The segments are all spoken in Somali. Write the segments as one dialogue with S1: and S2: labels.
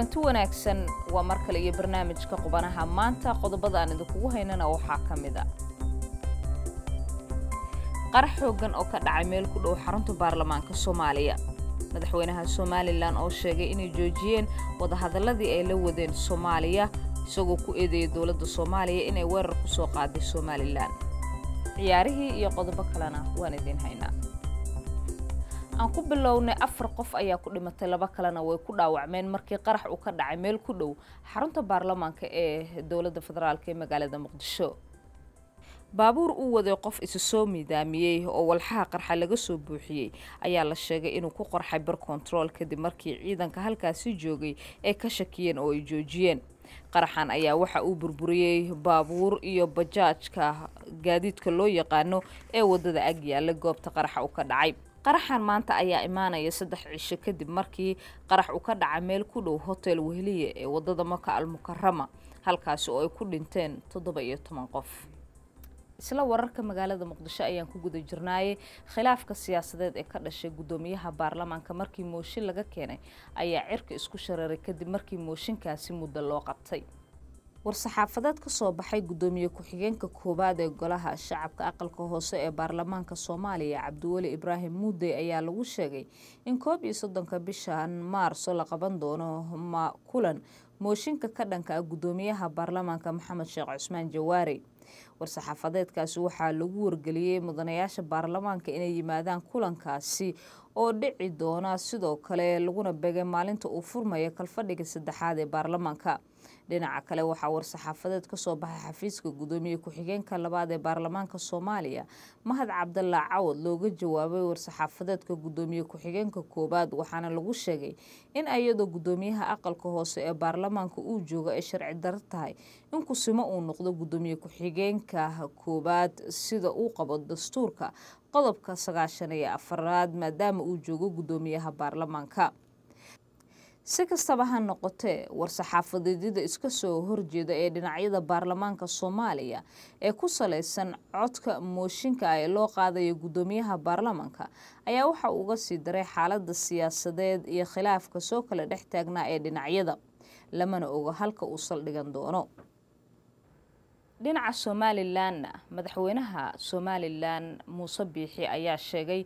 S1: kulanti wanaagsan waa mar kale iyo barnaamijka qubanaha maanta qodobada aan idinku haynana waxa kamida qarax xoogan oo ka dhacay meel ku dhow xarunta baarlamaanka Soomaaliya madaxweynaha Somaliland oo sheegay inay joojiyeen wada hadaladii ay la wadeen Soomaaliya isagoo ku eedeeyay dawladda Soomaaliya inay weerar ku soo qaaday Somaliland ciyaarihii iyo qodobo kalena waan idin haynaa aan ku bilownay 4 qof ayaa ku dhimatay 2 kalena way ku dhaawacmeen markii qarax uu ka dhacay meel ku dhow xarunta baarlamaanka ee dawladda federaalka ee magaalada Muqdisho baabuur uu waday qof isu soo midaamiyay oo walxaha qarxa laga soo buuxiyay ayaa la sheegay inuu ku qarxay bar control kadib markii ciidanka halkaasi joogay ay ka shakiyeen oo ay joojiyeen qaraxan ayaa waxa uu burburiyay baabuur iyo bajaajka gaadiidka loo yaqaano ee wadada ag yaala goobta qaraxa uu ka dhacay qaraxan maanta ayaa imaanaya 3 cisho kadib markii qarax uu ka dhacay meel ku dhow hotel Wehliye ee wadada Maka al-Mukarrama halkaas oo ay ku dhinteen 17 qof isla wararka magaalada Muqdisho ayaan ku guda jirnay khilaafka siyaasadeed ee ka dhashay gudoomiyaha baarlamaanka markii mooshin laga keenay ayaa cirka isku shareeray kadib markii mooshinkaasi muddo loo qabtay war-saxaafadeed ka soo baxay gudoomiye ku-xigeenka koobaad ee golaha shacabka aqalka hoose ee baarlamaanka Soomaaliya Cabdiwali Ibraahim Muude ayaa lagu sheegay in 31 bishan Maarso la qaban doono kulan mooshinka ka dhanka ah gudoomiyaha baarlamaanka Maxamed Sheekh Cusmaan Jawaari war-saxaafadeedkaasi waxaa lagu wargeliyay mudanayaasha baarlamaanka inay yimaadaan kulankaasi oo dhici doona sidoo kale laguna beegay maalinta uu furmayo kalfadhiga 3aad ee baarlamaanka dhinaca kale waxa war-saxaafadeed ka soo baxay xafiiska gudoomiye ku-xigeenka labaad ee baarlamaanka Soomaaliya Mahad Cabdalla Cawad looga jawaabay war-saxaafadeedka gudoomiye ku-xigeenka koobaad waxaana lagu sheegay in ayadoo gudoomiyaha aqalka hoose ee baarlamaanka uu joogo ay sharci darro tahay in kusimo uu noqdo gudoomiye ku-xigeenka koobaad sida uu qabo dastuurka qodobka 94 maadaama uu joogo gudoomiyaha baarlamaanka si kastaba ha noqotee war-saxaafadeedyada iska soo horjeeda ee dhinacyada baarlamaanka Soomaaliya ee ku saleysan codka mooshinka ay loo qaadayo gudoomiyaha baarlamaanka ayaa waxa uu uga sii daray xaaladda siyaasadeed iyo khilaafka soo kala dhex taagnaa ee dhinacyada lamana oga halka uu saldhigan doono dhinaca Somaliland madaxweynaha Somaliland Muuse Biixi ayaa sheegay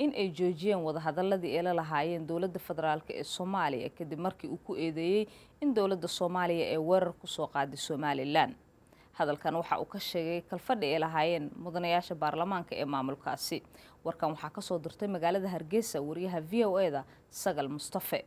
S1: in ay joojiyeen wada hadaladii ay la lahaayeen dawladda federaalka ee Soomaaliya kadib markii uu ku eedeeyay in dawladda Soomaaliya ay weerar ku soo qaaday Somaliland hadalkan waxa uu ka sheegay kalfadhi ay lahaayeen mudanayaasha baarlamaanka ee maamulkaasi warkan waxa ka soo dirtay magaalada Hargeysa wariyaha VOA-da Sagal Mustafa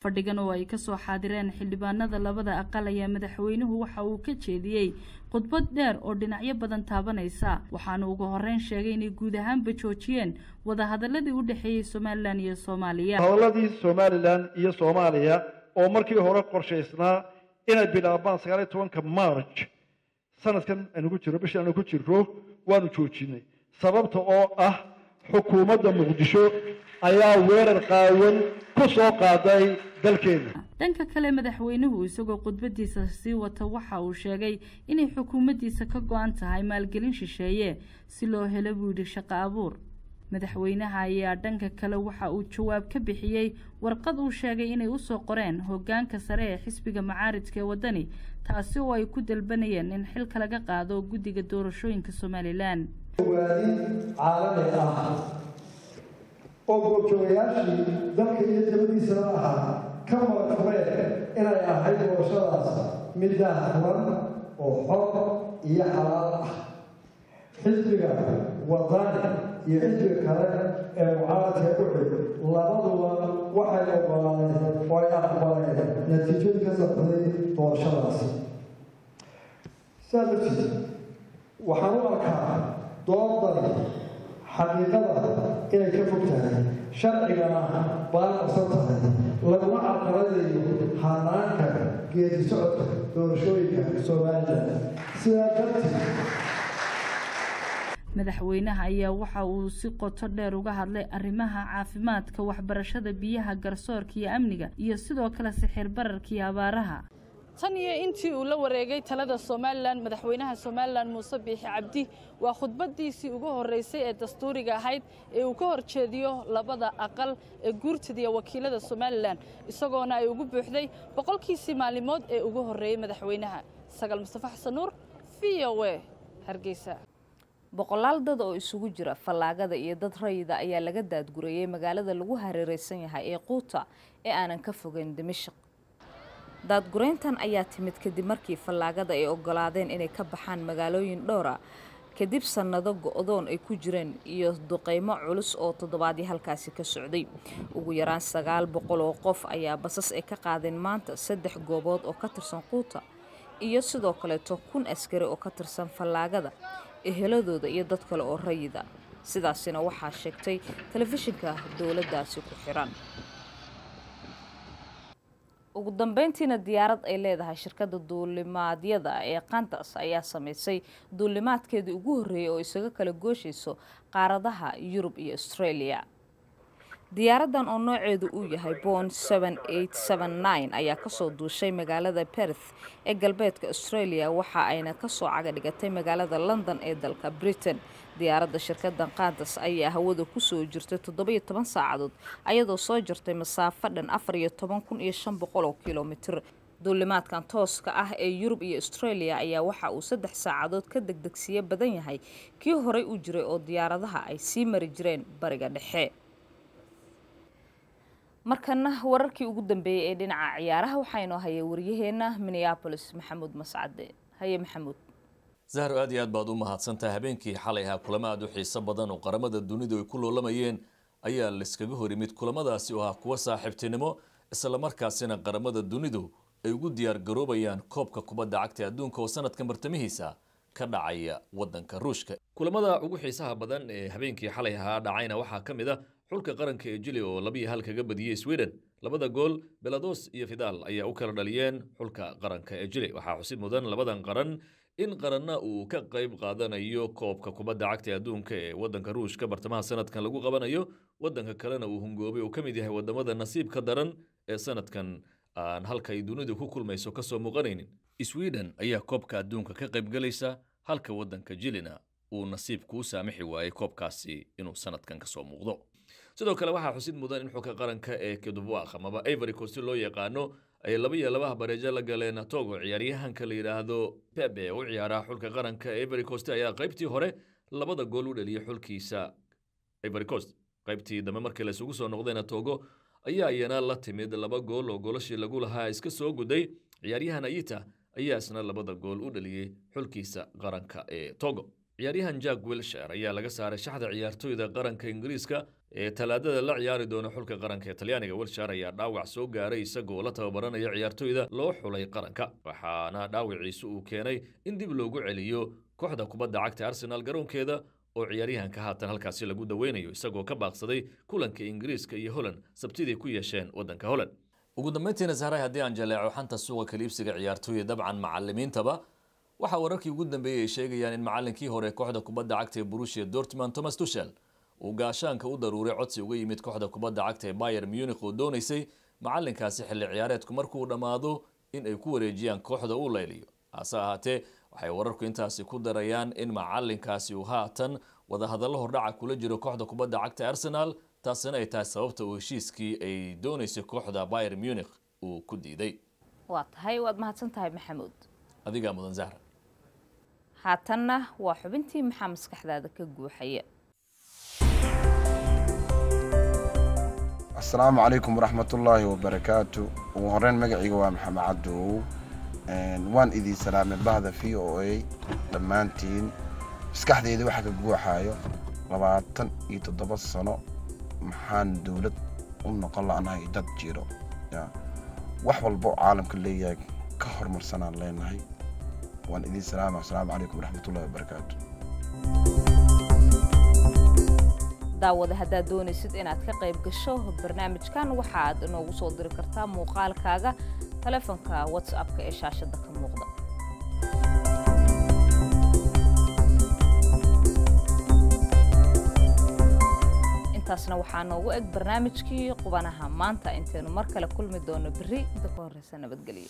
S2: fadhigan oo ay ka soo xaadireen xildhibaanada labada aqal ayaa madaxweynuhu waxa uu ka jeediyay khudbad dheer oo dhinacyo badan taabanaysa waxaana ugu horeyn sheegay inay guud ahaanba joojiyeen wada hadaladii u dhaxeeyay Somaliland iyo Soomaaliya
S3: hadaladii Somaliland iyo Soomaaliya oo markii hore qorshaysnaa inay bilaabaan 19 March sanadkan aanu ku jiro bishan aanu ku jiro waanu joojinay sababta oo ah xukuumadda Muqdisho ayaa weerar qaawan ku soo qaaday dalkeena
S2: dhanka kale madaxweynuhu isagoo khudbadiisa sii wata waxa uu sheegay inay xukuumaddiisa ka go'an tahay maalgelin shisheeye si loo helo buudhi shaqo abuur madaxweynaha ayaa dhanka kale waxa uu jawaab ka bixiyay warqad uu sheegay inay u soo qoreen hoggaanka sare ee xisbiga macaaridka ee wadani taasi oo ay ku dalbanayeen in xilka laga qaado guddiga doorashooyinka Somaliland
S4: caalami ah oo goobjoogayaashii dalka iyo dawladiisa ahaa ka marqabeen inay ahayd doorashadaas mid daahfuran oo xor iyo xalaal ah xisbiga wadani iyo xisbiga kale ee mucaaradka ku xidhan labaduba waxay oggolaadeen oo ay aqbaleen natiijooyinka ka socday doorashadaasi sababtii waxaan u arkaa doodani xaqiiqada inay ka fog tahay sharcigana baaqsan tahay laguma carqaladayo hanaanka geedi socodka doorashooyinka Somaliland sidaa darteed
S2: madaxweynaha ayaa waxa uu si qoto dheer uga hadlay arrimaha caafimaadka waxbarashada biyaha garsoorka iyo amniga iyo sidoo kale sixir bararka iyo abaaraha
S5: tan iyo intii uu la wareegay talada Soomaaliland madaxweynaha Soomaaliland Muuse Biixi Cabdi waa khudbadiisii ugu horeysay ee dastuuriga ahayd ee uu ka horjeediyo labada aqal ee guurtida iyo wakiilada Soomaaliland isagoona ay ugu buuxday boqolkiisii maalimood ee ugu horeeyay madaxweynaha Sagal Mustafa Xasan Nuur VOA Hargeysa
S1: boqolaal dad oo isugu jira fallaagada iyo dad rayida ayaa laga daadgurayay magaalada lagu hareereysan yahay ee Quuta ee aanan ka fogeyn Dimashq daadgureyntan ayaa timid kadib markii fallaagada ay ogolaadeen inay ka baxaan magaalooyin dhowr ah kadib sanado go'doon ay ku jireen iyo duqeymo culus oo toddobaadii halkaasi ka socday ugu yaraan 900 oo qof ayaa basas ay ka qaadeen maanta 3 goobood oo ka tirsan Quuta iyo sidoo kale 1,000 askari oo ka tirsan fallaagada eheladooda iyo dad kale oo rayida sidaasina waxaa sheegtay telefishinka dawladdaasi ku xiran ugu dambeyntiina diyaarad ay leedahay shirkadda duulimaadyada ee Qantas ayaa sameysay duulimaadkeedii ugu horeeyay oo isaga kala gooshayso qaaradaha Yurub iyo Australia diyaaradan oo nooceedu uu yahay Boeing 7879 ayaa ka soo duushay magaalada Perth ee galbeedka Australia waxa ayna ka soo caga dhigatay magaalada London ee dalka Britain diyaaradda shirkaddan Qantas ayaa hawada ku soo jirtay 17 saacadood ayadoo soo jirtay masaafo dhan 14,500 kiiloomitir duulimaadkan tooska ah ee Yurub iyo Australia ayaa waxa uu 3 saacadood ka degdegsiye badan yahay kii horey u jiray oo diyaaradaha ay sii mari jireen bariga dhexe markana wararkii ugu dambeeyay ee dhinaca ciyaaraha waxaynu hayay wariyaheena Minneapolis Maxamuud Mascade haye Maxamuud
S6: Zahra aad iyo aad baad u mahadsantahay habeenkii xalay ahaa kulamo aad u xiiso badan oo qaramada dunidu ay ku loolamayeen ayaa la iskaga hor yimid kulamadaasi oo ah kuwa saaxiibtinimo isla markaasina qaramada dunidu ay ugu diyaar garoobayaan koobka kubadda cagta adduunka oo sanadkan bartamihiisa ka dhacaya wadanka Ruushka kulamada ugu xiisaha badan ee habeenkii xalay ahaa dhacayna waxaa kamid ah xulka qaranka ee Chile oo 2-1 kaga badiyay Sweden labada gool Belados iyo Vidal ayaa u kala dhaliyeen xulka qaranka ee Chile waxaa xusid mudan labadan qaran in qaranna uu ka qayb qaadanayo koobka kubadda cagta adduunka ee wadanka Ruushka bartamaha sanadkan lagu qabanayo wadanka kalena uu hungoobay oo kamid yahay wadamada nasiibka daran ee sanadkan aan halka ay dunidu ku kulmayso ka soo muuqanaynin Sweden ayaa koobka adduunka ka qayb galaysa halka wadanka Chilena uu nasiibku saamixi waayay koobkaasi inuu sanadkan ka soo muuqdo sidoo kale waxaa xusid mudan in xulka qaranka ee Cote amaba Ivory Coast loo yaqaano ay 2-2 bareejo la galeen Togo ciyaaryahanka la yiraahdo Pepe oo ciyaara xulka qaranka Ivory Coast ayaa qaybtii hore 2 gool u dhaliyay xulkiisa Ivory Coast qaybtii dambe markii la isugu soo noqdeen Togo ayaa iyana la timid 2 gool oo goolashii lagu lahaa iska soo guday ciyaaryahan Ayita ayaa isna 2 gool u dhaliyay xulkiisa qaranka ee Togo ciyaaryahan Jack Wilshere ayaa laga saaray shaxda ciyaartoyda qaranka Ingiriiska ee talaadada la ciyaari doona xulka qaranka ee Talyaaniga Wilshere ayaa dhaawac soo gaaray isagoo la tababaranaya ciyaartoyda loo xulay qaranka waxaana dhaawiciisu uu keenay in dib loogu celiyo kooxda kubadda cagta Arsenal garoonkeeda oo ciyaaryahanka haatan halkaasi lagu daweynayo isagoo ka baaqsaday kulanka Ingiriiska iyo Holland sabtidii ku yeesheen wadanka Holland ugu dambeyntiina Zahra haddii aan jaleeco xanta suuqa kaliibsiga ciyaartoyda dabcan macallimiintaba waxa wararkii ugu dambeeyay ay sheegayaan in macallinkii hore kooxda kubadda cagta ee Borussia Dortmund Thomas Tuchel uu gaashaanka u daruuray codsi uga yimid kooxda kubadda cagta ee Bayern Munich oo doonaysay macallinkaasi xilli ciyaareedku markuu dhamaado in ay ku wareejiyaan kooxda uu leeliyo hase ahaatee waxay wararku intaasi ku darayaan in macallinkaasi uu haatan wada hadallo hordhaca kula jiro kooxda kubadda cagta Arsenal taasina ay tahay sababta uu heshiiskii ay doonaysay kooxda Bayern Munich uu ku diiday
S1: waa tahay waad mahadsantahay Maxamuud
S6: adiga mudan Zahra
S1: haatanna waa xubintii maxaa maskaxdaada ka guuxaya
S7: السلام عليكم ورحمة الله وبركاته وهرين مقعيقوا ومحمد عدو وان إذي سلامة بعد في OA لمانتين مسكحدي إذي واحد قوحايو لبعاتن يتضبط السنة محان دولة ونقل عنها يدد جيرو وحوال بو عالم كلية كهر مرسنا لين هاي وان إذي سلامة السلام عليكم ورحمة الله وبركاته
S1: daawada haddaad doonaysid inaad ka qayb gasho barnaamijkan waxaad inoogu soo diri kartaa muuqaalkaaga taleefanka WhatsApp-ka ee shaashada ka muuqda intaasna waxaa noogu eg barnaamijkii qubanaha maanta intaynu mar kale kulmi doono berri inta ka horreysa nabadgelyo